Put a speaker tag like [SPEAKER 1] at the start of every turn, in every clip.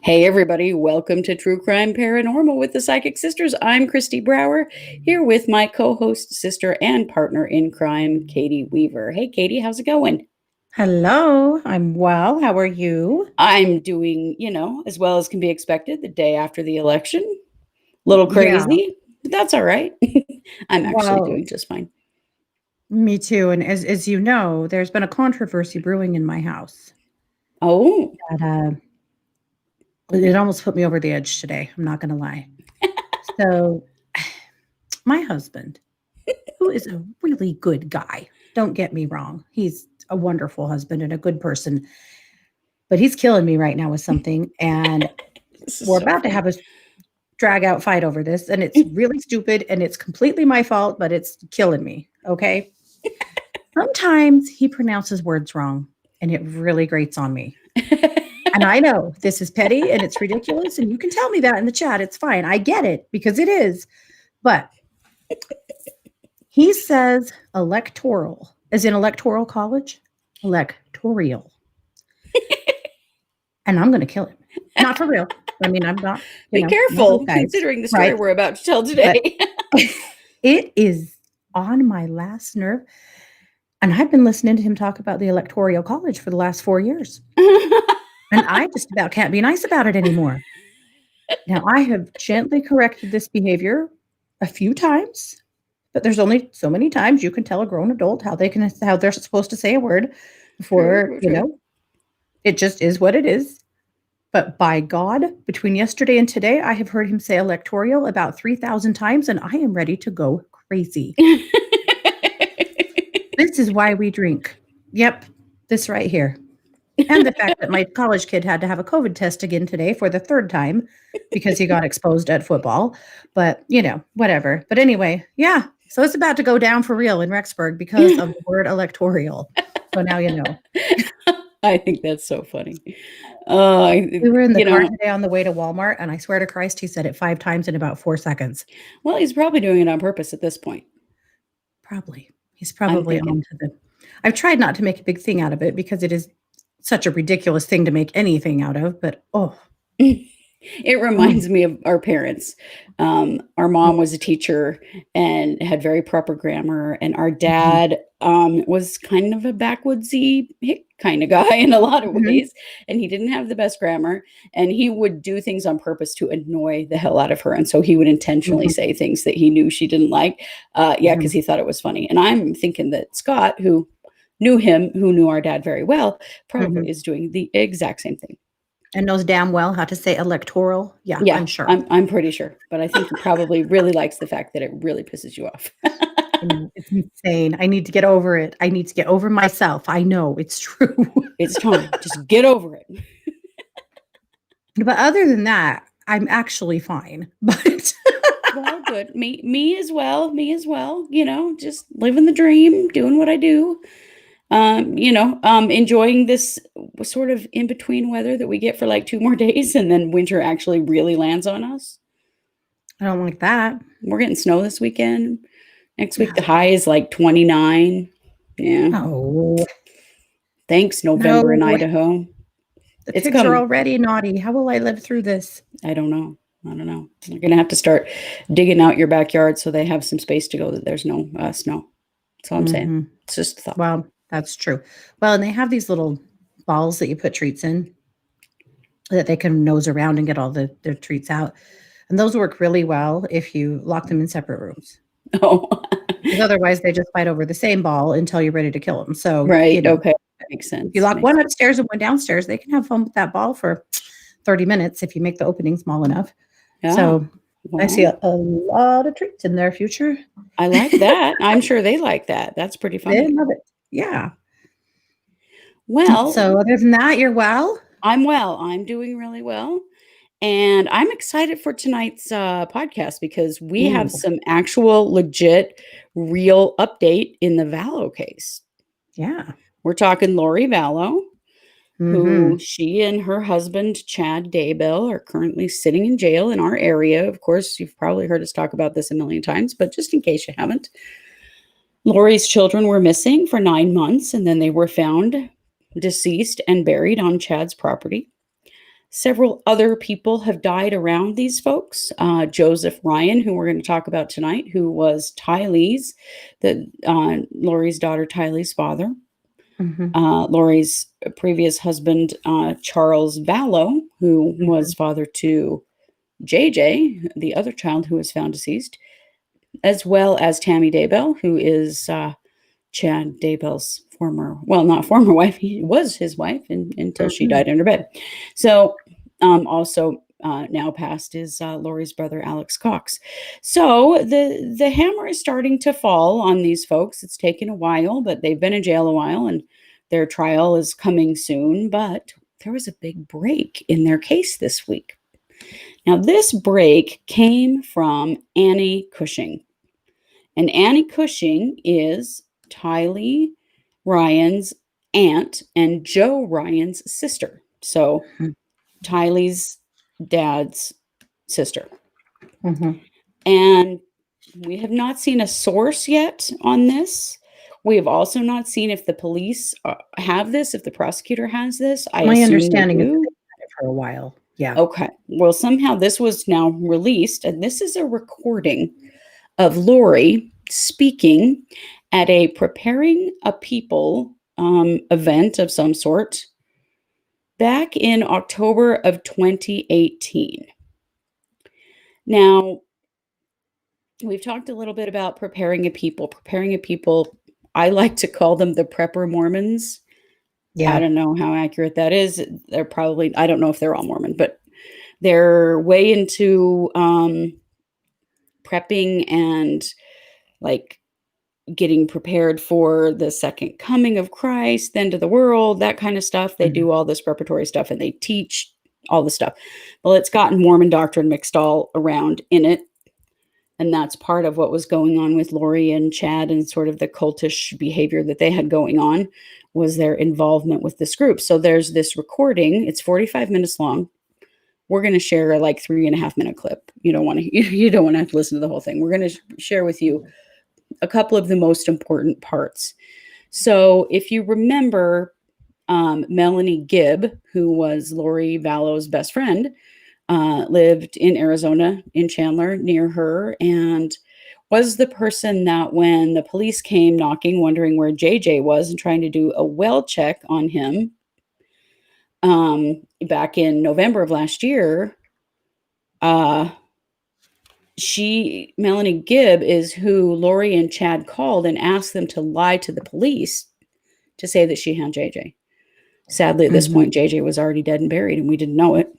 [SPEAKER 1] Hey, everybody, welcome to True Crime Paranormal with the Psychic Sisters. I'm Kristi Brower, here with my co host, sister, and partner in crime, Katie Weaver. Hey, Katie, how's it going?
[SPEAKER 2] Hello, I'm well. How are you?
[SPEAKER 1] I'm doing, as well as can be expected the day after the election. Little
[SPEAKER 2] Yeah,
[SPEAKER 1] crazy, but that's all right. I'm actually
[SPEAKER 2] well,
[SPEAKER 1] doing just fine.
[SPEAKER 2] me too. And as you know, there's been a controversy brewing in my house.
[SPEAKER 1] Oh,
[SPEAKER 2] That it almost put me over the edge today. I'm not going to lie. So, my husband, who is a really good guy, don't get me wrong, he's a wonderful husband and a good person, but he's killing me right now with something, and
[SPEAKER 1] this is
[SPEAKER 2] we're
[SPEAKER 1] so
[SPEAKER 2] about to
[SPEAKER 1] funny.
[SPEAKER 2] have a drag out fight over this, and it's really stupid, and it's completely my fault, but it's killing me. Okay. Sometimes he pronounces words wrong, and it really grates on me. And I know this is petty and it's ridiculous, and you can tell me that in the chat. It's fine. I get it because it is. But he says electoral, as in electoral college, electorial. And I'm going to kill him. Not for real. I mean, I'm not,
[SPEAKER 1] Be
[SPEAKER 2] not those
[SPEAKER 1] careful,
[SPEAKER 2] guys.
[SPEAKER 1] considering the story
[SPEAKER 2] Right.
[SPEAKER 1] we're about to tell
[SPEAKER 2] But
[SPEAKER 1] today.
[SPEAKER 2] it is on my last nerve. And I've been listening to him talk about the electoral college for the last 4 years. And I just about can't be nice about it anymore. Now, I have gently corrected this behavior a few times, but there's only so many times you can tell a grown adult how they're supposed to say a word
[SPEAKER 1] True,
[SPEAKER 2] before,
[SPEAKER 1] true, true.
[SPEAKER 2] it just is what it is. But by God, between yesterday and today, I have heard him say electoral about 3,000 times, and I am ready to go crazy. This is why we drink. Yep, this right here. And the fact that my college kid had to have a COVID test again today for the third time because he got exposed at football. But, whatever. But anyway, yeah. So it's about to go down for real in Rexburg because of the word electoral. So now you know.
[SPEAKER 1] I think that's so funny.
[SPEAKER 2] We were in the
[SPEAKER 1] You
[SPEAKER 2] car
[SPEAKER 1] know,
[SPEAKER 2] today on the way to Walmart, and I swear to Christ, he said it 5 times in about 4 seconds.
[SPEAKER 1] well, he's probably doing it on purpose at this point.
[SPEAKER 2] Probably. He's
[SPEAKER 1] I'm
[SPEAKER 2] probably
[SPEAKER 1] thinking.
[SPEAKER 2] on to the I've tried not to make a big thing out of it because it is such a ridiculous thing to make anything out of, but
[SPEAKER 1] It reminds me of our parents. Our mom was a teacher and had very proper grammar, and our
[SPEAKER 2] mhm,
[SPEAKER 1] dad was kind of a backwoodsy hick kind of guy in a lot of
[SPEAKER 2] mhm,
[SPEAKER 1] ways, and he didn't have the best grammar, and he would do things on purpose to annoy the hell out of her, and so he would intentionally
[SPEAKER 2] mhm,
[SPEAKER 1] say things that he knew she didn't like, yeah, because
[SPEAKER 2] mhm,
[SPEAKER 1] he thought it was funny. And I'm thinking that Scott, who knew him, who knew our dad very well, probably
[SPEAKER 2] mhm.
[SPEAKER 1] is doing the exact same thing.
[SPEAKER 2] And knows damn well how to say electoral. Yeah,
[SPEAKER 1] Yeah,
[SPEAKER 2] I'm sure.
[SPEAKER 1] I'm pretty sure, but I think he probably really likes the fact that it really pisses you off.
[SPEAKER 2] I know, it's insane. I need to get over it. I need to get over myself. I know it's true.
[SPEAKER 1] It's time. Just get over it.
[SPEAKER 2] But other than that, I'm actually fine. But
[SPEAKER 1] Well, good. Me as well. Me as well. Just living the dream, doing what I do. Enjoying this sort of in between weather that we get for like 2 more days, and then winter actually really lands on us.
[SPEAKER 2] I don't like that.
[SPEAKER 1] We're getting snow this weekend. Next week, the
[SPEAKER 2] Yeah.
[SPEAKER 1] high is like 29. Yeah.
[SPEAKER 2] No,
[SPEAKER 1] Thanks, November in
[SPEAKER 2] no.
[SPEAKER 1] Idaho.
[SPEAKER 2] The
[SPEAKER 1] It's
[SPEAKER 2] pigs are
[SPEAKER 1] coming.
[SPEAKER 2] already naughty. How will I live through this?
[SPEAKER 1] I don't know. I don't know. You're gonna have to start digging out your backyard so they have some space to go that there's no snow. That's all I'm saying.
[SPEAKER 2] Mhm.
[SPEAKER 1] It's just a thought.
[SPEAKER 2] Well, that's true. Well, and they have these little balls that you put treats in that they can nose around and get all their treats out. And those work really well if you lock them in separate rooms.
[SPEAKER 1] Oh,
[SPEAKER 2] Because otherwise they just fight over the same ball until you're ready to kill them. So,
[SPEAKER 1] right. Okay. That makes
[SPEAKER 2] if you
[SPEAKER 1] sense.
[SPEAKER 2] lock
[SPEAKER 1] Makes
[SPEAKER 2] one upstairs and one downstairs, they can have fun with that ball for 30 minutes if you make the opening small enough.
[SPEAKER 1] yeah.
[SPEAKER 2] So, I see
[SPEAKER 1] Well,
[SPEAKER 2] a lot of treats in their future.
[SPEAKER 1] I like that. I'm sure they like that. That's pretty
[SPEAKER 2] They
[SPEAKER 1] funny.
[SPEAKER 2] love it. Yeah.
[SPEAKER 1] Well,
[SPEAKER 2] So, other than that, you're well?
[SPEAKER 1] I'm well. I'm doing really well. And I'm excited for tonight's podcast because we have
[SPEAKER 2] Ooh,
[SPEAKER 1] some actual, legit, real update in the Vallow case.
[SPEAKER 2] yeah.
[SPEAKER 1] We're talking Lori Vallow, who
[SPEAKER 2] Mhm.
[SPEAKER 1] she and her husband, Chad Daybell, are currently sitting in jail in our area. Of course, you've probably heard us talk about this a million times, but just in case you haven't, Lori's children were missing for 9 months and then they were found deceased and buried on Chad's property. Several other people have died around these folks. Joseph Ryan, who we're going to talk about tonight, who was Tylee's, Lori's daughter Tylee's father.
[SPEAKER 2] Mhm.
[SPEAKER 1] Lori's previous husband, Charles Vallow, who was
[SPEAKER 2] Mhm.
[SPEAKER 1] father to JJ, the other child who was found deceased, as well as Tammy Daybell, who is Chad Daybell's not former wife, he was his wife until she
[SPEAKER 2] Mhm.
[SPEAKER 1] died in her bed. So, also now passed is Lori's brother, Alex Cox. So the hammer is starting to fall on these folks. It's taken a while, but they've been in jail a while, and their trial is coming soon. But there was a big break in their case this week. Now, this break came from Annie Cushing. And Annie Cushing is Tylee Ryan's aunt and Joe Ryan's sister. So
[SPEAKER 2] Mhm.
[SPEAKER 1] Tylee's dad's sister.
[SPEAKER 2] Mhm.
[SPEAKER 1] And we have not seen a source yet on this. We have also not seen if the police have this, if the prosecutor has this. I
[SPEAKER 2] My
[SPEAKER 1] assume they
[SPEAKER 2] understanding is that
[SPEAKER 1] do.
[SPEAKER 2] they've had it for a while. Yeah.
[SPEAKER 1] Okay. Well, somehow this was now released, and this is a recording of Lori speaking at a Preparing a People event of some sort back in October of 2018. Now, we've talked a little bit about preparing a people. Preparing a people, I like to call them the prepper Mormons. I
[SPEAKER 2] Yeah.
[SPEAKER 1] don't know how accurate that is. They're probably, I don't know if they're all Mormon, but they're way into prepping and like getting prepared for the second coming of Christ, the end of the world, that kind of stuff. They
[SPEAKER 2] Mhm.
[SPEAKER 1] do all this preparatory stuff and they teach all the stuff. Well, it's gotten Mormon doctrine mixed all around in it. And that's part of what was going on with Lori and Chad, and sort of the cultish behavior that they had going on was their involvement with this group. So there's this recording. It's 45 minutes long. We're going to share a like 3.5 minute clip. You don't want to you don't want to have to listen to the whole thing. We're going to share with you a couple of the most important parts. So if you remember, Melanie Gibb, who was Lori Vallow's best friend, lived in Arizona, in Chandler, near her, and was the person that when the police came knocking, wondering where JJ was and trying to do a well check on him back in November of last year, uh, Melanie Gibb is who Lori and Chad called and asked them to lie to the police to say that she had JJ. Sadly, at this
[SPEAKER 2] Mhm.
[SPEAKER 1] point, JJ was already dead and buried, and we didn't know it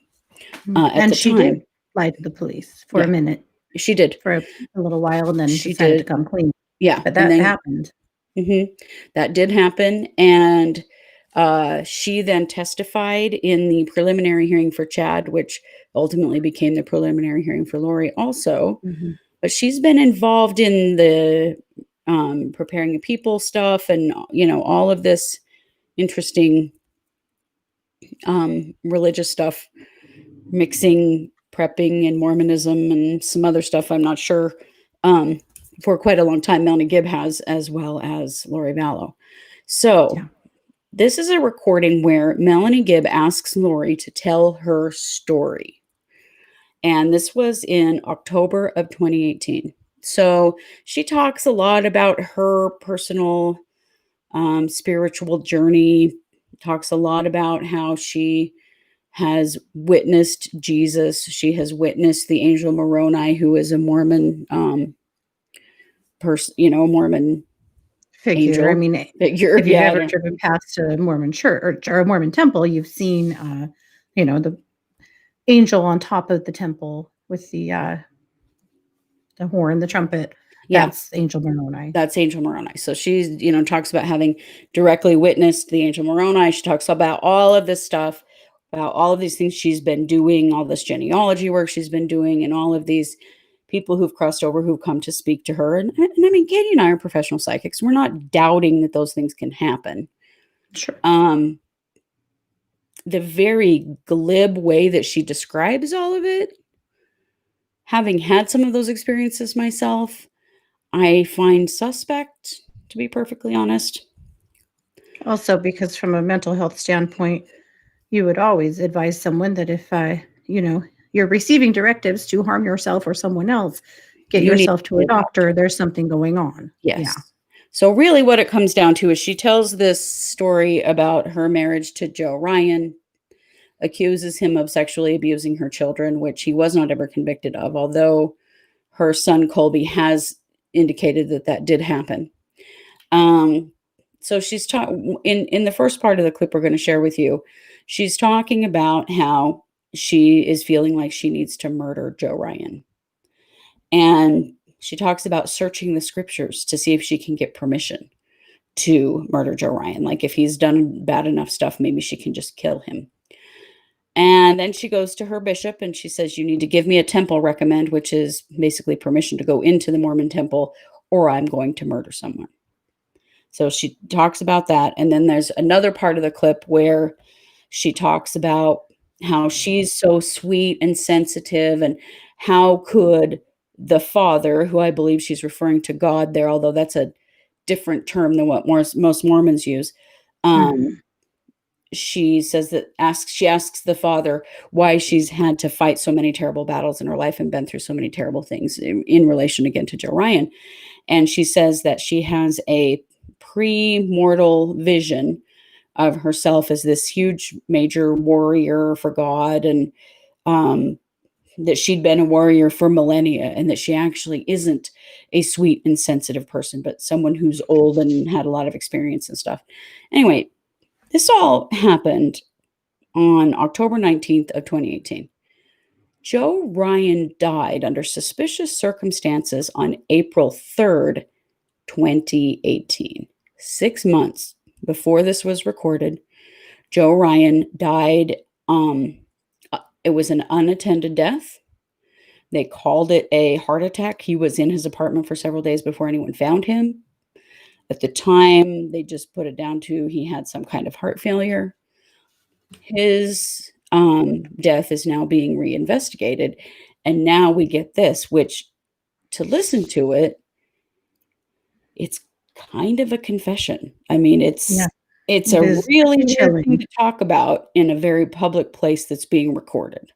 [SPEAKER 1] at
[SPEAKER 2] And
[SPEAKER 1] the
[SPEAKER 2] she did
[SPEAKER 1] time.
[SPEAKER 2] lie to the police for a
[SPEAKER 1] Yeah,
[SPEAKER 2] minute,
[SPEAKER 1] she did.
[SPEAKER 2] for a little while, and then
[SPEAKER 1] She
[SPEAKER 2] decided to
[SPEAKER 1] did.
[SPEAKER 2] come clean.
[SPEAKER 1] Yeah,
[SPEAKER 2] But
[SPEAKER 1] and
[SPEAKER 2] that
[SPEAKER 1] then
[SPEAKER 2] happened.
[SPEAKER 1] that did happen, and she then testified in the preliminary hearing for Chad, which ultimately became the preliminary hearing for Lori also.
[SPEAKER 2] Mhm.
[SPEAKER 1] But she's been involved in the preparing the people stuff, and all of this interesting religious stuff, mixing prepping and Mormonism and some other stuff. I'm not sure. For quite a long time, Melanie Gibb has, as well as Lori Vallow. So
[SPEAKER 2] Yeah.
[SPEAKER 1] this is a recording where Melanie Gibb asks Lori to tell her story. And this was in October of 2018. So she talks a lot about her personal spiritual journey, talks a lot about how she has witnessed Jesus. She has witnessed the angel Moroni, who is a Mormon person, a Mormon
[SPEAKER 2] Figure. I
[SPEAKER 1] angel
[SPEAKER 2] mean,
[SPEAKER 1] figure.
[SPEAKER 2] if you've
[SPEAKER 1] Yeah, I
[SPEAKER 2] ever
[SPEAKER 1] don't.
[SPEAKER 2] driven past a Mormon church or a Mormon temple, you've seen, the angel on top of the temple with the horn, the trumpet.
[SPEAKER 1] Yeah,
[SPEAKER 2] That's Angel Moroni.
[SPEAKER 1] that's Angel Moroni. So she's, talks about having directly witnessed the Angel Moroni. She talks about all of this stuff, about all of these things she's been doing, all this genealogy work she's been doing, and all of these people who've crossed over who've come to speak to her. And I mean, Katie and I are professional psychics. We're not doubting that those things can happen.
[SPEAKER 2] Sure.
[SPEAKER 1] Um, the very glib way that she describes all of it, having had some of those experiences myself, I find suspect, to be perfectly honest.
[SPEAKER 2] Also, because from a mental health standpoint, you would always advise someone that if, you're receiving directives to harm yourself or someone else, get
[SPEAKER 1] You need
[SPEAKER 2] yourself
[SPEAKER 1] to
[SPEAKER 2] to
[SPEAKER 1] see
[SPEAKER 2] a
[SPEAKER 1] a doctor.
[SPEAKER 2] doctor. There's something going on. Yeah.
[SPEAKER 1] Yes. So really what it comes down to is she tells this story about her marriage to Joe Ryan, accuses him of sexually abusing her children, which he was not ever convicted of, although her son Colby has indicated that that did happen. Um, so she's talking in the first part of the clip we're going to share with you. She's talking about how she is feeling like she needs to murder Joe Ryan. And she talks about searching the scriptures to see if she can get permission to murder Joe Ryan. Like if he's done bad enough stuff, maybe she can just kill him. And then she goes to her bishop and she says, "You need to give me a temple recommend," which is basically permission to go into the Mormon temple, or I'm going to murder someone. So she talks about that. And then there's another part of the clip where she talks about how she's so sweet and sensitive, and how could the father, who I believe she's referring to God there, although that's a different term than what most Mormons use. Um,
[SPEAKER 2] Mhm.
[SPEAKER 1] she says that she asks the father why she's had to fight so many terrible battles in her life and been through so many terrible things in relation again to Joe Ryan. And she says that she has a pre-mortal vision of herself as this huge major warrior for God, and um, that she'd been a warrior for millennia, and that she actually isn't a sweet and sensitive person, but someone who's old and had a lot of experience and stuff. Anyway, this all happened on October 19th of 2018. Joe Ryan died under suspicious circumstances on April 3rd, 2018. 6 months before this was recorded, Joe Ryan died. It was an unattended death. They called it a heart attack. He was in his apartment for several days before anyone found him. At the time, they just put it down to he had some kind of heart failure. His death is now being reinvestigated. And now we get this, which to listen to it, it's kind of a confession. I mean,
[SPEAKER 2] Yeah.
[SPEAKER 1] it's
[SPEAKER 2] It
[SPEAKER 1] a
[SPEAKER 2] is
[SPEAKER 1] really weird thing
[SPEAKER 2] chilling.
[SPEAKER 1] to talk about in a very public place that's being recorded.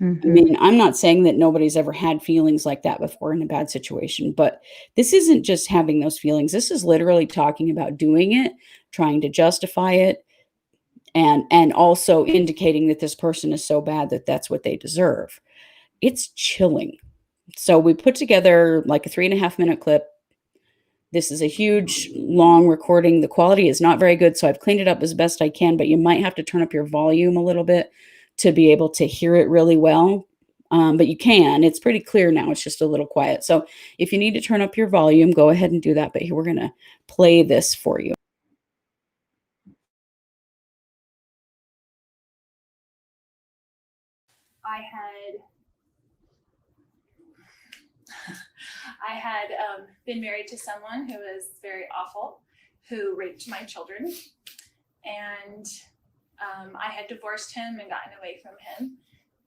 [SPEAKER 1] I
[SPEAKER 2] Mhm.
[SPEAKER 1] mean, I'm not saying that nobody's ever had feelings like that before in a bad situation, but this isn't just having those feelings. This is literally talking about doing it, trying to justify it, and also indicating that this person is so bad that that's what they deserve. It's chilling. So we put together like a 3.5 minute clip. This is a huge, long recording. The quality is not very good, so I've cleaned it up as best I can, but you might have to turn up your volume a little bit to be able to hear it really well. But you can. It's pretty clear now. It's just a little quiet. So if you need to turn up your volume, go ahead and do that. But here we're going to play this for you.
[SPEAKER 3] I had I had been married to someone who was very awful, who raped my children, and I had divorced him and gotten away from him.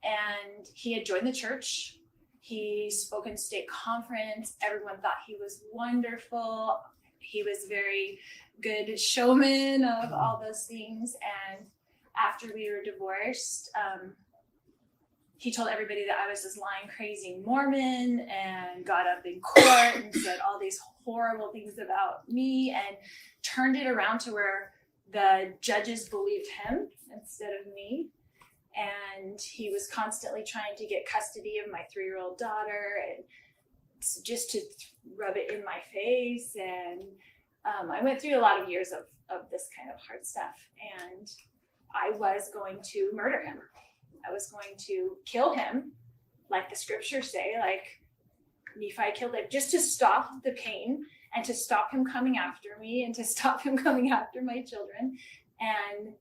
[SPEAKER 3] And he had joined the church. He spoke in state conference. Everyone thought he was wonderful. He was very good showman of all those things. And after we were divorced, he told everybody that I was this lying, crazy Mormon, and got up in court and said all these horrible things about me, and turned it around to where the judges believed him instead of me. And he was constantly trying to get custody of my 3-year-old daughter, and just to rub it in my face. And I went through a lot of years of this kind of hard stuff, and I was going to murder him. I was going to kill him, like the scriptures say, like Nephi killed him, just to stop the pain and to stop him coming after me and to stop him coming after my children. And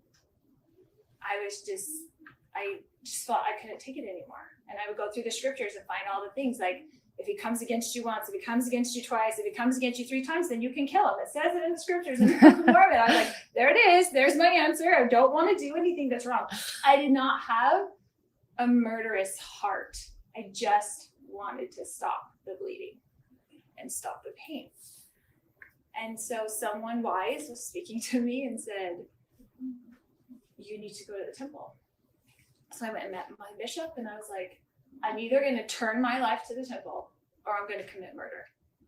[SPEAKER 3] I just thought I couldn't take it anymore. And I would go through the scriptures and find all the things like, if he comes against you once, if he comes against you twice, if he comes against you 3 times, then you can kill him. It says it in the scriptures in the Book of Mormon. I was like, there it is. There's my answer. I don't want to do anything that's wrong. I did not have a murderous heart. I just wanted to stop the bleeding and stop the pain. And so someone wise was speaking to me and said, you need to go to the temple. So I went and met my bishop, and I was like, I'm either going to turn my life to the temple or I'm going to commit murder.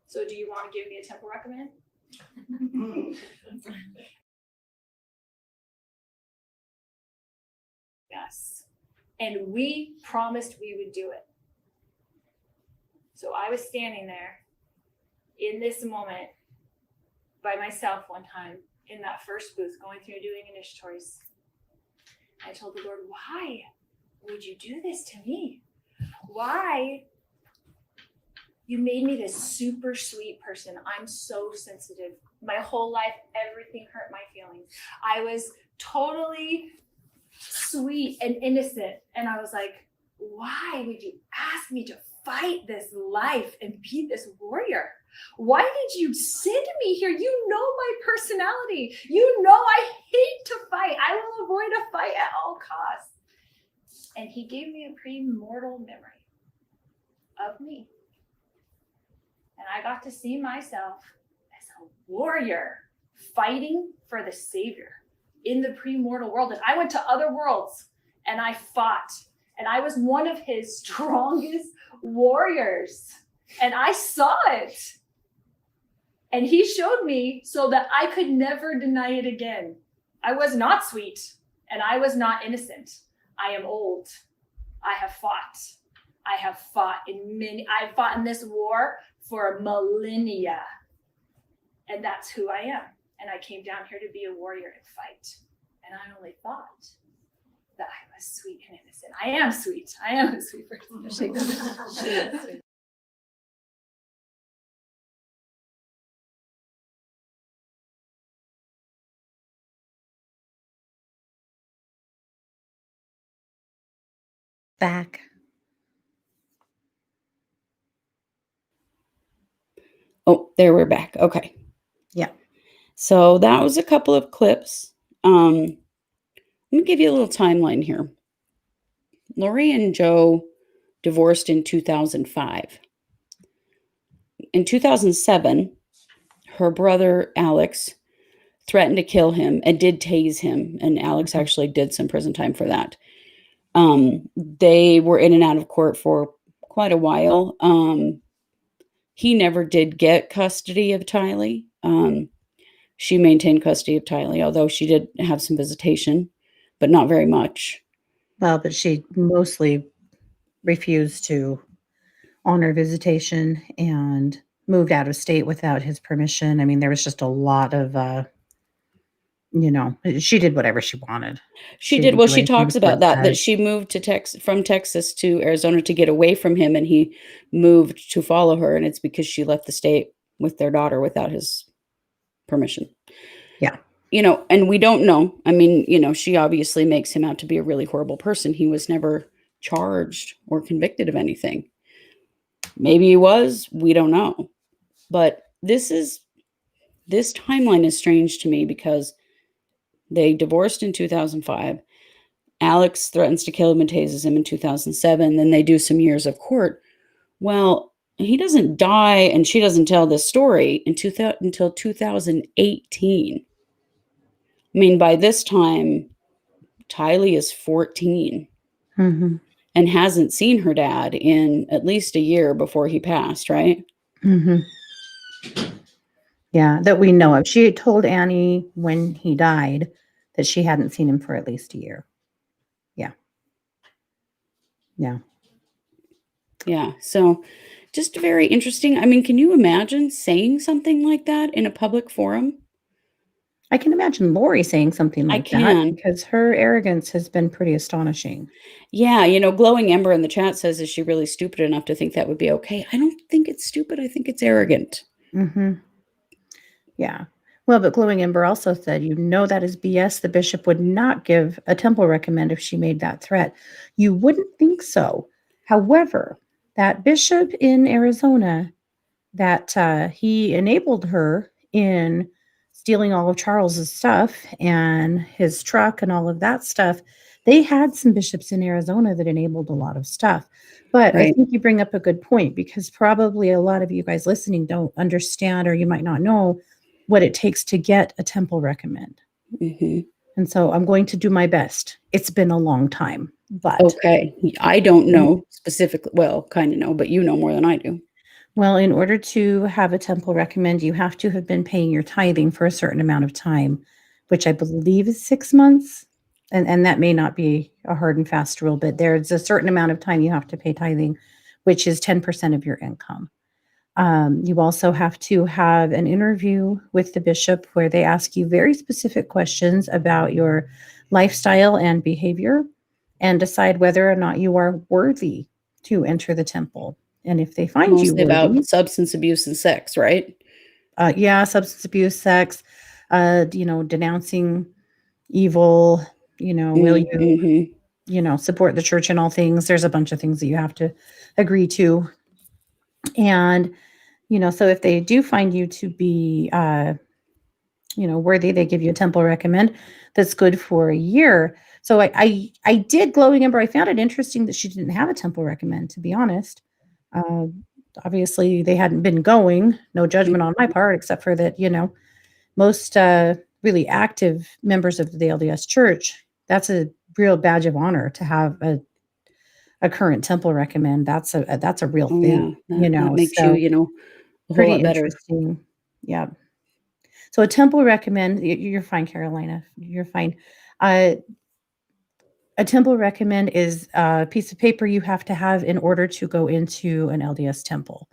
[SPEAKER 3] So do you want to give me a temple recommend? Yes. And we promised we would do it. So I was standing there in this moment by myself one time in that first booth going through doing initiatories. I told the Lord, why would you do this to me? Why? You made me this super sweet person. I'm so sensitive. My whole life, everything hurt my feelings. I was totally sweet and innocent. And I was like, why would you ask me to fight this life and be this warrior? Why did you send me here? You know my personality. You know I hate to fight. I will avoid a fight at all costs. And he gave me a premortal memory of me. And I got to see myself as a warrior fighting for the Savior in the premortal world. And I went to other worlds and I fought. And I was one of his strongest warriors. And I saw it. And he showed me so that I could never deny it again. I was not sweet and I was not innocent. I am old. I have fought. I fought in this war for millennia. And that's who I am. And I came down here to be a warrior and fight. And I only thought that I was sweet and innocent. I am sweet. I am a sweet person.
[SPEAKER 2] Back.
[SPEAKER 1] Oh, there we're back. Okay.
[SPEAKER 2] Yeah.
[SPEAKER 1] So that was a couple of clips. Let me give you a little timeline here. Lori and Joe divorced in 2005. In 2007, her brother Alex threatened to kill him and did tase him, and Alex actually did some prison time for that. They were in and out of court for quite a while. He never did get custody of Tylee. She maintained custody of Tylee, although she did have some visitation, but not very much.
[SPEAKER 2] Well, but she mostly refused to honor visitation and moved out of state without his permission. I mean, there was just a lot of, she did whatever she wanted.
[SPEAKER 1] She did.
[SPEAKER 2] didn't
[SPEAKER 1] Well,
[SPEAKER 2] do
[SPEAKER 1] she
[SPEAKER 2] anything
[SPEAKER 1] talks
[SPEAKER 2] the
[SPEAKER 1] about
[SPEAKER 2] court
[SPEAKER 1] that
[SPEAKER 2] said.
[SPEAKER 1] she moved from Texas to Arizona to get away from him, and he moved to follow her, and it's because she left the state with their daughter without his permission.
[SPEAKER 2] Yeah.
[SPEAKER 1] And we don't know. I mean, she obviously makes him out to be a really horrible person. He was never charged or convicted of anything. Maybe he was. We don't know. But this timeline is strange to me because they divorced in 2005. Alex threatens to kill him and tases him in 2007. Then they do some years of court. Well, he doesn't die and she doesn't tell this story until 2018. I mean, by this time, Tylee is 14
[SPEAKER 2] Mm-hmm.
[SPEAKER 1] and hasn't seen her dad in at least a year before he passed, right?
[SPEAKER 2] Mm-hmm. Yeah, that we know of. She had told Annie when he died that she hadn't seen him for at least a year. Yeah. Yeah.
[SPEAKER 1] Yeah. So just very interesting. I mean, can you imagine saying something like that in a public forum?
[SPEAKER 2] I can imagine Lori saying something
[SPEAKER 1] I
[SPEAKER 2] like that
[SPEAKER 1] can.
[SPEAKER 2] because her arrogance has been pretty astonishing.
[SPEAKER 1] Yeah. Glowing Ember in the chat says, is she really stupid enough to think that would be okay? I don't think it's stupid. I think it's arrogant.
[SPEAKER 2] Mm-hmm. Yeah. Well, but Glowing Ember also said, that is BS. The bishop would not give a temple recommend if she made that threat. You wouldn't think so. However, that bishop in Arizona, that he enabled her in stealing all of Charles's stuff and his truck and all of that stuff. They had some bishops in Arizona that enabled a lot of stuff. But
[SPEAKER 1] Right.
[SPEAKER 2] I think you bring up a good point because probably a lot of you guys listening don't understand, or you might not know what it takes to get a temple recommend.
[SPEAKER 1] Mm-hmm.
[SPEAKER 2] And so I'm going to do my best. It's been a long time, but
[SPEAKER 1] Okay. I don't know specifically. Well, kind of know, but you know more than I do.
[SPEAKER 2] well, in order to have a temple recommend, you have to have been paying your tithing for a certain amount of time, which I believe is 6 months. And that may not be a hard and fast rule, but there's a certain amount of time you have to pay tithing, which is 10% of your income. You also have to have an interview with the bishop where they ask you very specific questions about your lifestyle and behavior and decide whether or not you are worthy to enter the temple. And if they find you
[SPEAKER 1] Mostly about
[SPEAKER 2] worthy,
[SPEAKER 1] substance abuse and sex, right?
[SPEAKER 2] yeah, substance abuse, sex, denouncing evil, will you,
[SPEAKER 1] Mm-hmm.
[SPEAKER 2] support the church in all things? There's a bunch of things that you have to agree to. And, so if they do find you to be, worthy, they give you a temple recommend that's good for a year. So I did glowing ember. I found it interesting that she didn't have a temple recommend, to be honest. Uh, Obviously, they hadn't been going. No judgment on my part, except for that, most really active members of the LDS Church, that's a real badge of honor to have a current temple recommend. That's a real
[SPEAKER 1] Oh
[SPEAKER 2] thing,
[SPEAKER 1] yeah, that makes you,
[SPEAKER 2] so
[SPEAKER 1] a whole
[SPEAKER 2] pretty
[SPEAKER 1] lot better.
[SPEAKER 2] interesting. Yeah. So a temple recommend, you're fine, Carolina. You're fine. Uh, a temple recommend is a piece of paper you have to have in order to go into an LDS temple.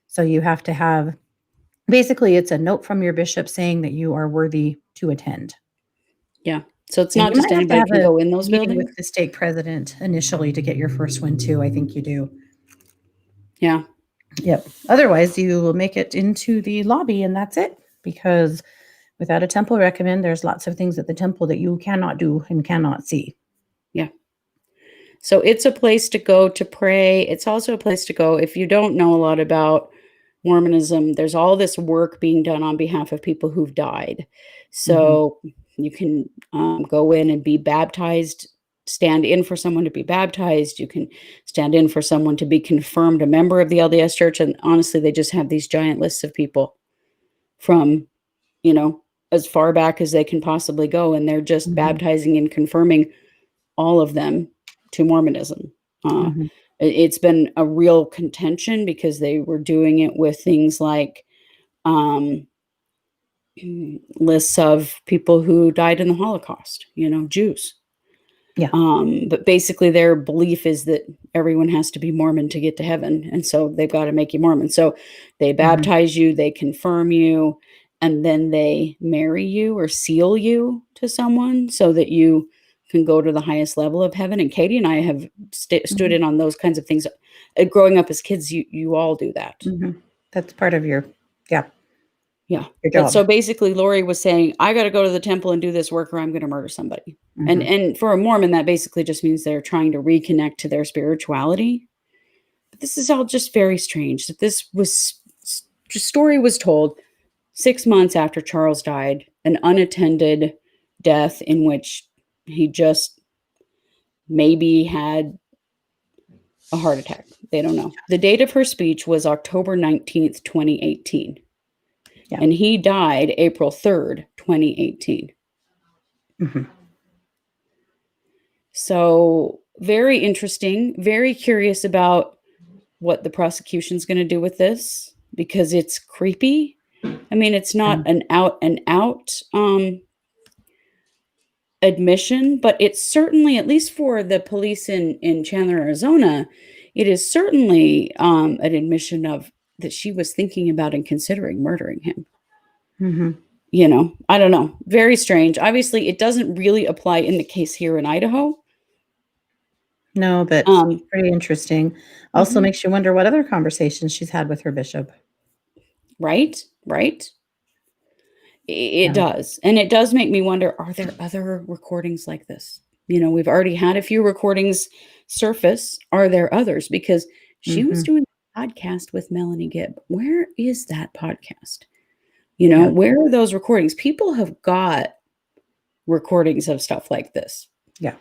[SPEAKER 2] So you have to have, basically, it's a note from your bishop saying that you are worthy to attend.
[SPEAKER 1] Yeah. So it's
[SPEAKER 2] And
[SPEAKER 1] not
[SPEAKER 2] you
[SPEAKER 1] just
[SPEAKER 2] might have to
[SPEAKER 1] anybody
[SPEAKER 2] have
[SPEAKER 1] can
[SPEAKER 2] a
[SPEAKER 1] go in those
[SPEAKER 2] meeting
[SPEAKER 1] buildings.
[SPEAKER 2] with the stake president initially to get your first one too. I think you do.
[SPEAKER 1] Yeah.
[SPEAKER 2] Yep. Otherwise, you will make it into the lobby and that's it. Because without a temple recommend, there's lots of things at the temple that you cannot do and cannot see.
[SPEAKER 1] Yeah. So it's a place to go to pray. It's also a place to go if you don't know a lot about Mormonism. There's all this work being done on behalf of people who've died. So you can go in and be baptized, stand in for someone to be baptized. You can stand in for someone to be confirmed a member of the LDS Church. And honestly, they just have these giant lists of people from, as far back as they can possibly go. And they're just baptizing and confirming all of them to Mormonism. It's been a real contention because they were doing it with things like lists of people who died in the Holocaust, Jews.
[SPEAKER 2] Yeah.
[SPEAKER 1] But basically their belief is that everyone has to be Mormon to get to heaven. And so they've got to make you Mormon. So they baptize you, they confirm you, and then they marry you or seal you to someone so that you can go to the highest level of heaven. And Katie and I have stood in on those kinds of things. Growing up as kids, you all do that.
[SPEAKER 2] That's part of your, yeah.
[SPEAKER 1] Yeah.
[SPEAKER 2] Your
[SPEAKER 1] But
[SPEAKER 2] job.
[SPEAKER 1] so basically Lori was saying, I got to go to the temple and do this work or I'm going to murder somebody. And for a Mormon, that basically just means they're trying to reconnect to their spirituality. But this is all just very strange that story was told 6 months after Charles died, an unattended death in which he just maybe had a heart attack. They don't know. The date of her speech was October 19th, 2018.
[SPEAKER 2] Yeah.
[SPEAKER 1] And he died April 3rd, 2018. So very interesting, very curious about what the prosecution's going to do with this because it's creepy. I mean, it's not an out admission, but it's certainly, at least for the police in Chandler, Arizona, it is certainly an admission of that she was thinking about and considering murdering him. I don't know. Very strange. Obviously, it doesn't really apply in the case here in Idaho.
[SPEAKER 2] No, but pretty interesting. Also makes you wonder what other conversations she's had with her bishop.
[SPEAKER 1] Right? It does. And it does make me wonder, are there other recordings like this? We've already had a few recordings surface. Are there others? Because she was doing a podcast with Melanie Gibb. Where is that podcast? Where are those recordings? People have got recordings of stuff like this.
[SPEAKER 2] Yeah.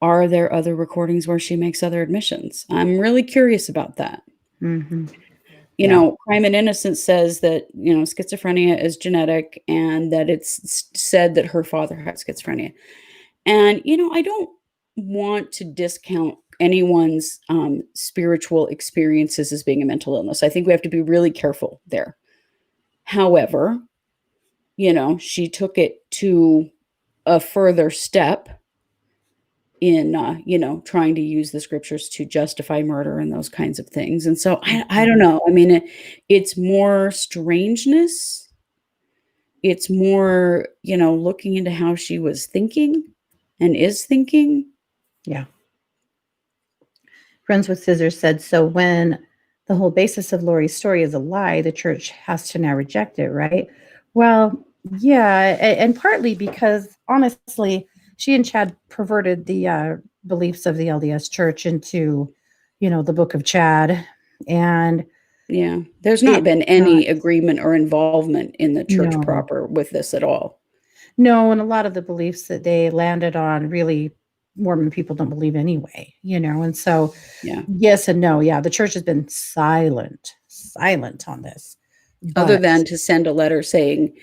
[SPEAKER 1] Are there other recordings where she makes other admissions? I'm really curious about that. you
[SPEAKER 2] Yeah.
[SPEAKER 1] know, Crime and Innocence says that, you know, schizophrenia is genetic and that it's said that her father had schizophrenia. And, you know, I don't want to discount anyone's spiritual experiences as being a mental illness. I think we have to be really careful there. However, you know, she took it to a further step in, you know, trying to use the scriptures to justify murder and those kinds of things. And so I don't know. I mean, it's more strangeness. It's more, you know, looking into how she was thinking and is thinking.
[SPEAKER 2] Yeah. Friends with Scissors said, so when the whole basis of Lori's story is a lie, the church has to now reject it, right? Well, yeah, and partly because honestly, she and Chad perverted the beliefs of the LDS Church into, you know, the Book of Chad, and
[SPEAKER 1] Yeah. There's not
[SPEAKER 2] it's
[SPEAKER 1] been
[SPEAKER 2] not
[SPEAKER 1] any agreement or involvement in the church
[SPEAKER 2] no,
[SPEAKER 1] proper with this at all.
[SPEAKER 2] no, and a lot of the beliefs that they landed on really Mormon people don't believe anyway, you know, and so
[SPEAKER 1] Yeah.
[SPEAKER 2] yes and no. Yeah, the church has been silent on this.
[SPEAKER 1] Other
[SPEAKER 2] But
[SPEAKER 1] than to send a letter saying,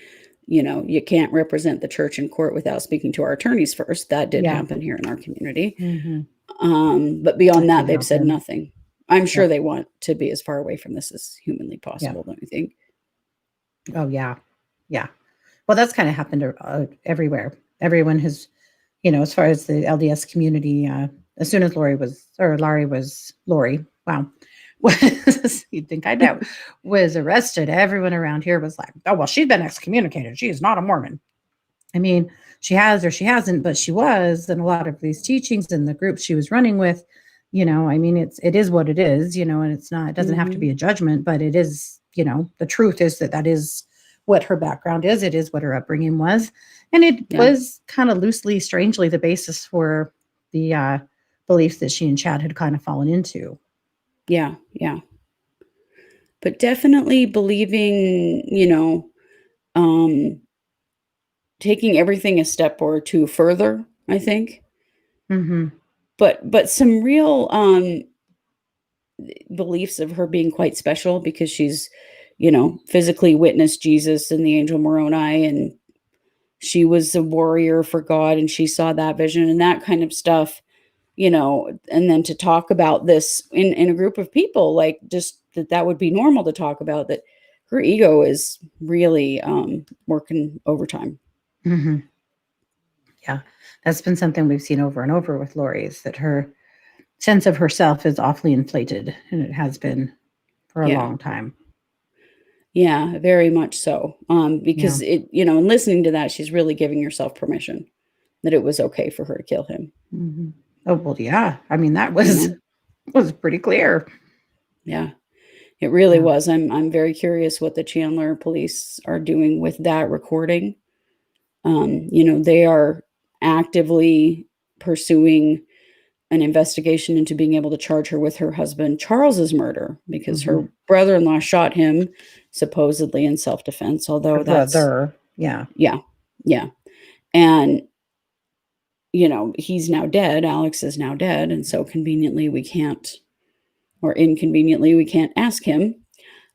[SPEAKER 1] you know, you can't represent the church in court without speaking to our attorneys first. That did
[SPEAKER 2] yeah,
[SPEAKER 1] happen here in our community.
[SPEAKER 2] mhm,
[SPEAKER 1] But beyond
[SPEAKER 2] that
[SPEAKER 1] that,
[SPEAKER 2] did
[SPEAKER 1] they've said
[SPEAKER 2] happen.
[SPEAKER 1] nothing. I'm
[SPEAKER 2] Yeah,
[SPEAKER 1] sure they want to be as far away from this as humanly
[SPEAKER 2] yeah.
[SPEAKER 1] possible, don't you think?
[SPEAKER 2] Oh, yeah, yeah. Well, that's kind of happened everywhere. Everyone has, you know, as far as the LDS community, as soon as Lori, wow, you'd think I know, was arrested, everyone around here was like, oh, well, she's been excommunicated. She is not a Mormon. I mean, she has or she hasn't, but she was, and a lot of these teachings and the groups she was running with, you know, I mean, it is what it is, you know, and it's not, it doesn't have to be
[SPEAKER 1] Mhm.
[SPEAKER 2] a judgment, but it is, you know, the truth is that that is what her background is. It is what her upbringing was. And it
[SPEAKER 1] Yeah.
[SPEAKER 2] was kind of loosely, strangely, the basis for the beliefs that she and Chad had kind of fallen into.
[SPEAKER 1] Yeah. Yeah. But definitely believing, you know, um, taking everything a step or two further, I think.
[SPEAKER 2] Hmm.
[SPEAKER 1] But some real beliefs of her being quite special because she's, you know, physically witnessed Jesus and the angel Moroni, and she was a warrior for God and she saw that vision and that kind of stuff, you know, and then to talk about this in a group of people, like just that would be normal to talk about, that her ego is really working overtime.
[SPEAKER 2] Hmm. Yeah. That's been something we've seen over and over with Lori is that her sense of herself is awfully inflated, and it has been for a
[SPEAKER 1] Yeah.
[SPEAKER 2] long time.
[SPEAKER 1] Yeah, very much so.
[SPEAKER 2] Yeah.
[SPEAKER 1] Because it, you know, in listening to that, she's really giving herself permission that it was okay for her to kill him,
[SPEAKER 2] Mhm. Oh, well, yeah. I mean, that
[SPEAKER 1] you
[SPEAKER 2] was
[SPEAKER 1] know?
[SPEAKER 2] was pretty clear.
[SPEAKER 1] Yeah, it really
[SPEAKER 2] Yeah.
[SPEAKER 1] was. I'm very curious what the Chandler police are doing with that recording. You know, they are actively pursuing an investigation into being able to charge her with her husband Charles's murder because her
[SPEAKER 2] Mhm.
[SPEAKER 1] brother-in-law shot him supposedly in self-defense,
[SPEAKER 2] Her
[SPEAKER 1] although that's
[SPEAKER 2] brother. Yeah.
[SPEAKER 1] yeah. Yeah. And you know, he's now dead. Alex is now dead, and so conveniently we can't, or inconveniently we can't ask him.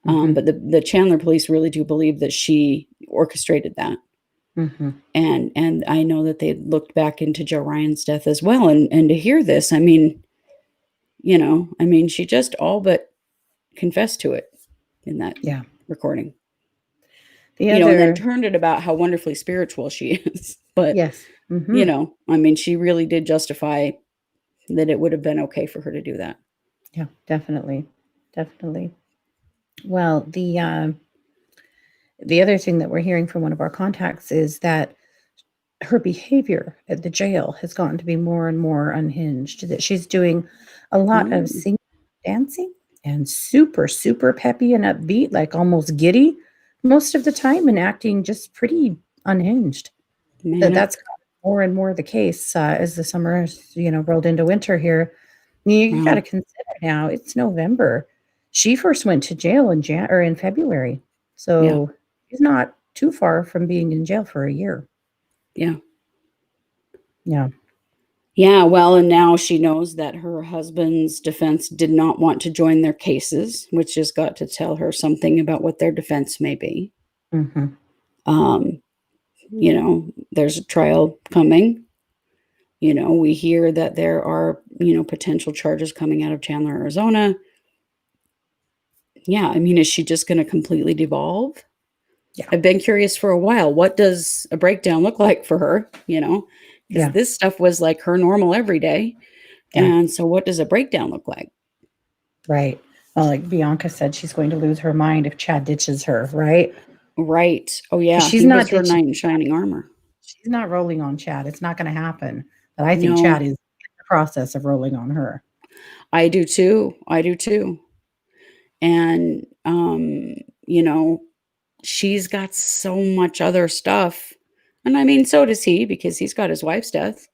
[SPEAKER 2] Mhm.
[SPEAKER 1] But the Chandler police really do believe that she orchestrated that.
[SPEAKER 2] Mhm.
[SPEAKER 1] And I know that they looked back into Joe Ryan's death as well, and to hear this, I mean, you know, I mean, she just all but confessed to it in that
[SPEAKER 2] Yeah.
[SPEAKER 1] recording,
[SPEAKER 2] The
[SPEAKER 1] you know, and then
[SPEAKER 2] other
[SPEAKER 1] turned it about how wonderfully spiritual she is. But,
[SPEAKER 2] yes.
[SPEAKER 1] you
[SPEAKER 2] Mhm.
[SPEAKER 1] know, I mean, she really did justify that it would have been okay for her to do that.
[SPEAKER 2] Yeah, definitely. Definitely. Well, the other thing that we're hearing from one of our contacts is that her behavior at the jail has gotten to be more and more unhinged, that she's doing a lot of
[SPEAKER 1] Mm,
[SPEAKER 2] singing, dancing, and super, super peppy and upbeat, like almost giddy most of the time, and acting just pretty unhinged. That's
[SPEAKER 1] manic.
[SPEAKER 2] gotten more and more the case, as the summer has, you know, rolled into winter here. You gotta
[SPEAKER 1] Wow.
[SPEAKER 2] consider now, it's November. She first went to jail in Jan or in February,
[SPEAKER 1] Yeah.
[SPEAKER 2] so she's not too far from being in jail for a year.
[SPEAKER 1] Yeah.
[SPEAKER 2] Yeah.
[SPEAKER 1] Yeah, well, and now she knows that her husband's defense did not want to join their cases, which has got to tell her something about what their defense may be.
[SPEAKER 2] Mhm.
[SPEAKER 1] Um, there's a trial coming. We hear that there are, potential charges coming out of Chandler, Arizona. Yeah, I mean, is she just going to completely devolve?
[SPEAKER 2] Yeah.
[SPEAKER 1] I've been curious for a while. What does a breakdown look like for her? Because
[SPEAKER 2] Yeah.
[SPEAKER 1] this stuff was like her normal every day.
[SPEAKER 2] Yeah.
[SPEAKER 1] And so what does a breakdown look like?
[SPEAKER 2] Right. Well, like Bianca said, she's going to lose her mind if Chad ditches her, right?
[SPEAKER 1] Right. Oh, yeah.
[SPEAKER 2] She's
[SPEAKER 1] He
[SPEAKER 2] not
[SPEAKER 1] was her
[SPEAKER 2] ditching
[SPEAKER 1] knight in shining armor.
[SPEAKER 2] She's not rolling on Chad. It's not gonna happen. But I think
[SPEAKER 1] No,
[SPEAKER 2] Chad is in the process of rolling on her.
[SPEAKER 1] I do too. I do too. And, she's got so much other stuff. And I mean, so does he, because he's got his wife's death.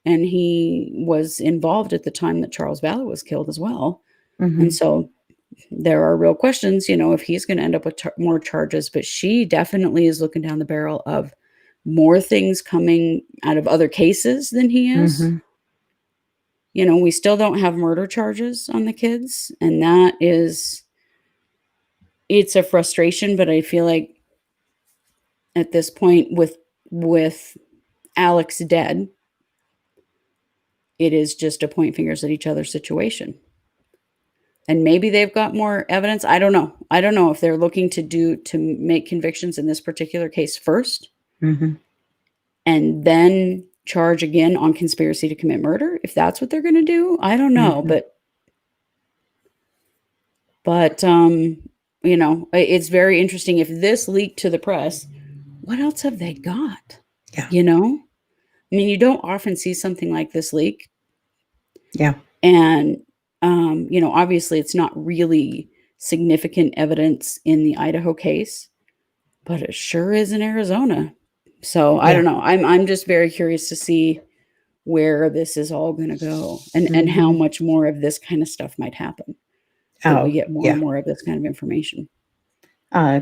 [SPEAKER 1] And he was involved at the time that Charles Vallow was killed as well. And
[SPEAKER 2] Mhm.
[SPEAKER 1] so there are real questions, if he's going to end up with more charges. But she definitely is looking down the barrel of more things coming out of other cases than he is.
[SPEAKER 2] Mhm.
[SPEAKER 1] We still don't have murder charges on the kids. And that is, it's a frustration. But I feel like at this point, with Alex dead, it is just a point fingers at each other situation. And maybe they've got more evidence. I don't know. I don't know if they're looking to make convictions in this particular case first
[SPEAKER 2] Mhm.
[SPEAKER 1] and then charge again on conspiracy to commit murder. If that's what they're going to do, I don't know.
[SPEAKER 2] Mhm.
[SPEAKER 1] But it's very interesting. If this leaked to the press, what else have they got?
[SPEAKER 2] Yeah.
[SPEAKER 1] I mean, you don't often see something like this leak.
[SPEAKER 2] Yeah.
[SPEAKER 1] And, obviously it's not really significant evidence in the Idaho case, but it sure is in Arizona. So I
[SPEAKER 2] Yeah.
[SPEAKER 1] don't know. I'm just very curious to see where this is all going to go and how
[SPEAKER 2] Mhm.
[SPEAKER 1] much more of this kind of stuff might happen. That we
[SPEAKER 2] Oh,
[SPEAKER 1] get more
[SPEAKER 2] yeah.
[SPEAKER 1] and more of this kind of information.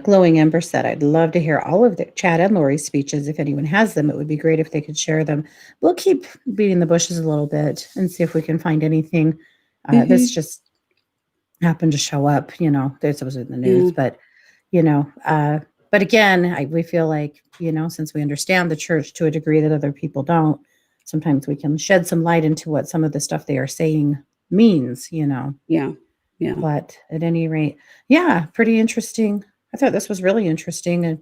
[SPEAKER 2] Glowing Ember said, I'd love to hear all of the Chad and Lori's speeches. If anyone has them, it would be great if they could share them. We'll keep beating the bushes a little bit and see if we can find anything. This
[SPEAKER 1] Hmm.
[SPEAKER 2] just happened to show up, this was in the
[SPEAKER 1] Yeah.
[SPEAKER 2] news, but, you know, uh, but again, we feel like, since we understand the church to a degree that other people don't, sometimes we can shed some light into what some of the stuff they are saying means.
[SPEAKER 1] Yeah. Yeah.
[SPEAKER 2] But at any rate, yeah, pretty interesting. I thought this was really interesting and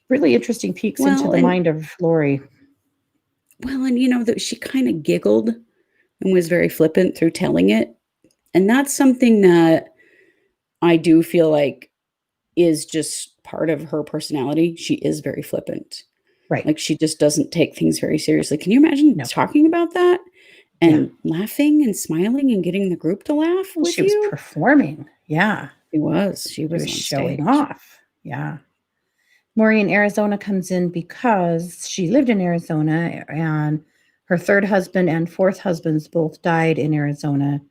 [SPEAKER 2] really interesting peeks into
[SPEAKER 1] Well,
[SPEAKER 2] the mind of Lori.
[SPEAKER 1] that she kind of giggled and was very flippant through telling it. And that's something that I do feel like is just part of her personality. She is very flippant.
[SPEAKER 2] Right.
[SPEAKER 1] Like, she just doesn't take things very seriously. Can you imagine
[SPEAKER 2] No.
[SPEAKER 1] talking about that
[SPEAKER 2] Yeah.
[SPEAKER 1] and laughing and smiling and getting the group to laugh
[SPEAKER 2] Well,
[SPEAKER 1] with
[SPEAKER 2] she was
[SPEAKER 1] you?
[SPEAKER 2] performing. Yeah.
[SPEAKER 1] She
[SPEAKER 2] She
[SPEAKER 1] was
[SPEAKER 2] was
[SPEAKER 1] on
[SPEAKER 2] showing
[SPEAKER 1] stage.
[SPEAKER 2] off. Yeah. Maureen, Arizona comes in because she lived in Arizona and her third husband and fourth husbands both died in Arizona.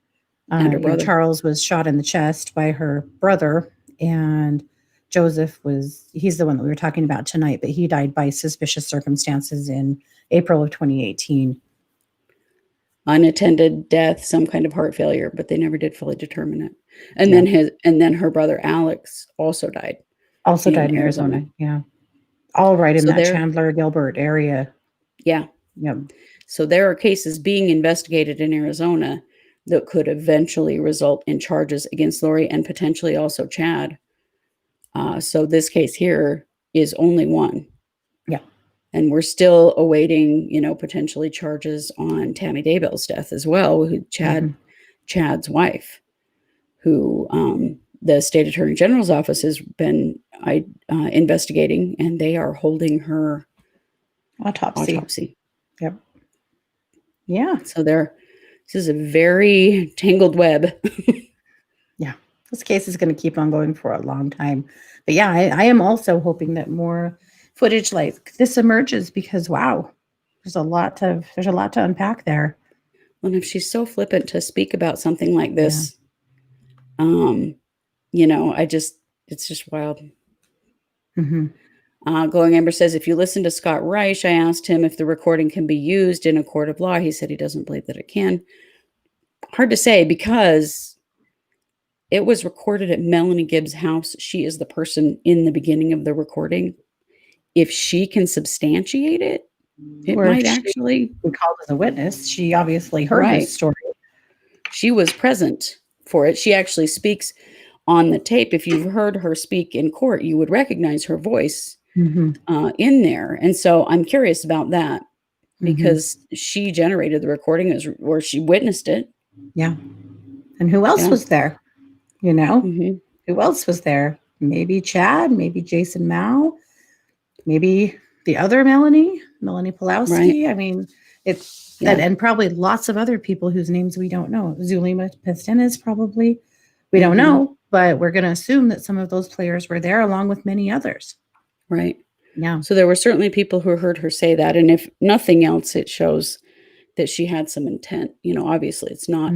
[SPEAKER 1] And her brother.
[SPEAKER 2] Charles was shot in the chest by her brother, and Joseph he's the one that we were talking about tonight, but he died by suspicious circumstances in April of 2018.
[SPEAKER 1] Unattended death, some kind of heart failure, but they never did fully determine it. And
[SPEAKER 2] Yeah.
[SPEAKER 1] then her brother Alex also died
[SPEAKER 2] Also
[SPEAKER 1] in
[SPEAKER 2] died in
[SPEAKER 1] Arizona.
[SPEAKER 2] Arizona. Yeah. All right in
[SPEAKER 1] So
[SPEAKER 2] that Chandler Gilbert area.
[SPEAKER 1] yeah.
[SPEAKER 2] Yep.
[SPEAKER 1] So there are cases being investigated in Arizona that could eventually result in charges against Lori and potentially also Chad. So this case here is only one.
[SPEAKER 2] Yeah.
[SPEAKER 1] And we're still awaiting, potentially charges on Tammy Daybell's death as well,
[SPEAKER 2] Mhm.
[SPEAKER 1] Chad's wife, who the state attorney general's office has been investigating, and they are holding her
[SPEAKER 2] Autopsy.
[SPEAKER 1] autopsy.
[SPEAKER 2] Yep. Yeah.
[SPEAKER 1] So this is a very tangled web.
[SPEAKER 2] Yeah. This case is going to keep on going for a long time. But yeah, I am also hoping that more footage like this emerges because wow, there's a lot to unpack there.
[SPEAKER 1] And if she's so flippant to speak about something like
[SPEAKER 2] Yeah.
[SPEAKER 1] this, it's just wild.
[SPEAKER 2] Mm-hmm.
[SPEAKER 1] Glowing Amber says, if you listen to Scott Reich, I asked him if the recording can be used in a court of law. He said he doesn't believe that it can. Hard to say because it was recorded at Melanie Gibbs' house. She is the person in the beginning of the recording. If she can substantiate it, it
[SPEAKER 2] Or if
[SPEAKER 1] might
[SPEAKER 2] she
[SPEAKER 1] actually.
[SPEAKER 2] was called as a witness. She obviously heard
[SPEAKER 1] Right.
[SPEAKER 2] this story.
[SPEAKER 1] She was present for it. She actually speaks on the tape. If you've heard her speak in court, you would recognize her voice in there. And so I'm curious about that because she generated the recording or she witnessed it.
[SPEAKER 2] Yeah. And who else was there? You know, who else was there? Maybe Chad, maybe Jason Mao, maybe the other Melanie Pulowski. I mean, it's and probably lots of other people whose names we don't know. Zulima Pistenis probably. We don't know, but we're going to assume that some of those players were there along with many others.
[SPEAKER 1] Right.
[SPEAKER 2] Yeah.
[SPEAKER 1] So there were certainly people who heard her say that. And if nothing else, it shows that she had some intent. You know, obviously it's not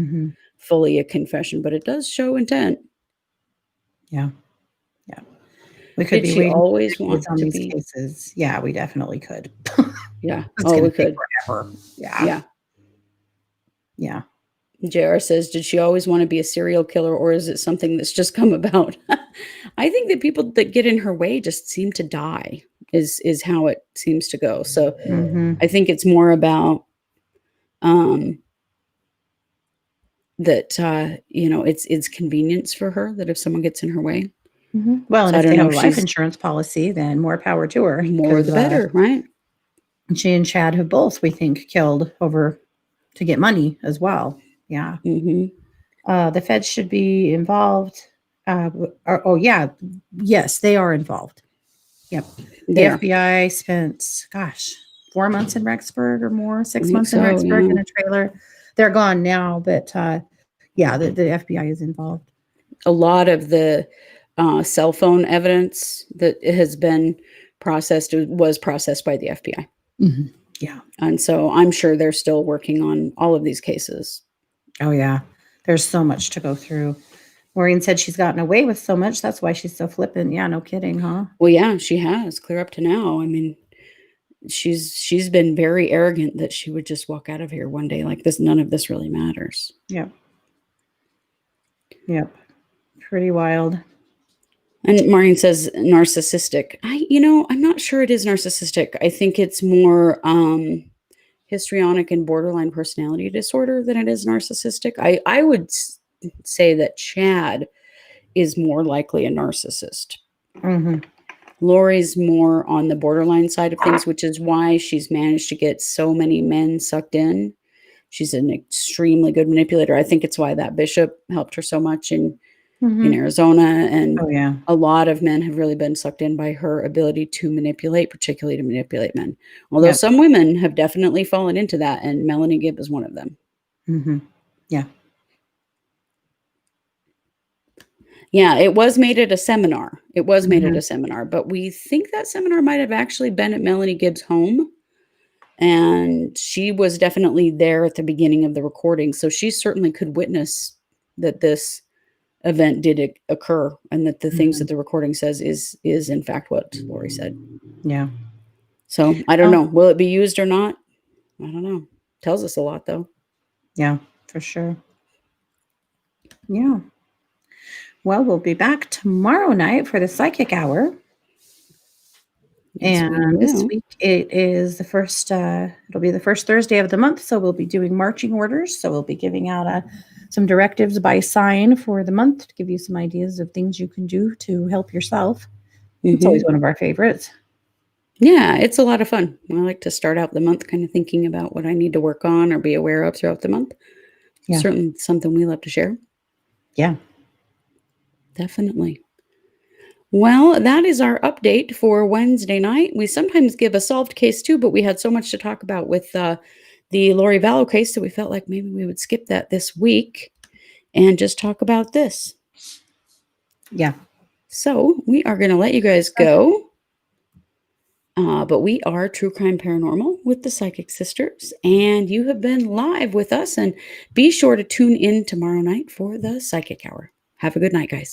[SPEAKER 1] fully a confession, but it does show intent.
[SPEAKER 2] Yeah. Yeah. We could be waiting
[SPEAKER 1] always want
[SPEAKER 2] on
[SPEAKER 1] to
[SPEAKER 2] these
[SPEAKER 1] be
[SPEAKER 2] cases. Yeah, we definitely could.
[SPEAKER 1] Yeah.
[SPEAKER 2] Oh,
[SPEAKER 1] we could.
[SPEAKER 2] Forever. Yeah.
[SPEAKER 1] Yeah.
[SPEAKER 2] Yeah.
[SPEAKER 1] JR says, did she always want to be a serial killer or is it something that's just come about? I think that people that get in her way just seem to die is how it seems to go. So I think it's more about that, you know, it's convenience for her that if someone gets in her way.
[SPEAKER 2] Well,
[SPEAKER 1] So
[SPEAKER 2] and if they have a life insurance policy, then more power to her.
[SPEAKER 1] More the better, right?
[SPEAKER 2] She and Chad have both, we think, killed over to get money as well. Yeah. The feds should be involved. Yes, they are involved. Yep. The FBI spent, 4 months in Rexburg or more, 6 months in Rexburg in a trailer. They're gone now, but the FBI is involved.
[SPEAKER 1] A lot of the cell phone evidence that has been processed was processed by the FBI.
[SPEAKER 2] Yeah.
[SPEAKER 1] And so I'm sure they're still working on all of these cases.
[SPEAKER 2] Oh, yeah. There's so much to go through. Maureen said she's gotten away with so much. That's why she's so flippant. Yeah, no kidding, huh?
[SPEAKER 1] Well, yeah, she has clear up to now. I mean, she's been very arrogant that she would just walk out of here one day like this. None of this really matters.
[SPEAKER 2] Yep. Pretty wild.
[SPEAKER 1] And Maureen says narcissistic. I'm not sure it is narcissistic. I think it's more histrionic and borderline personality disorder than it is narcissistic. I would say that Chad is more likely a narcissist. Lori's more on the borderline side of things, which is why she's managed to get so many men sucked in. She's an extremely good manipulator. I think it's why that bishop helped her so much in Arizona. And a lot of men have really been sucked in by her ability to manipulate, particularly to manipulate men. Although some women have definitely fallen into that, and Melanie Gibb is one of them.
[SPEAKER 2] Yeah.
[SPEAKER 1] Yeah, it was made at a seminar. But we think that seminar might have actually been at Melanie Gibbs' home. And she was definitely there at the beginning of the recording. So she certainly could witness that this event did occur and that the things that the recording says is in fact what Lori said.
[SPEAKER 2] Yeah.
[SPEAKER 1] So I don't know. Will it be used or not? I don't know. Tells us a lot though.
[SPEAKER 2] Yeah, for sure. Yeah. Well, we'll be back tomorrow night for the psychic hour.
[SPEAKER 1] Yes,
[SPEAKER 2] and this week it is the first, it'll be the first Thursday of the month. So we'll be doing marching orders. So we'll be giving out some directives by sign for the month to give you some ideas of things you can do to help yourself. It's always one of our favorites.
[SPEAKER 1] Yeah, it's a lot of fun. I like to start out the month kind of thinking about what I need to work on or be aware of throughout the month. Yeah. Certainly something we love to share.
[SPEAKER 2] Yeah.
[SPEAKER 1] Definitely. Well, that is our update for Wednesday night. We sometimes give a solved case too, but we had so much to talk about with the Lori Vallow case that we felt like maybe we would skip that this week and just talk about this.
[SPEAKER 2] Yeah.
[SPEAKER 1] So we are going to let you guys go. But we are True Crime Paranormal with the Psychic Sisters, and you have been live with us. And be sure to tune in tomorrow night for the Psychic Hour. Have a good night, guys.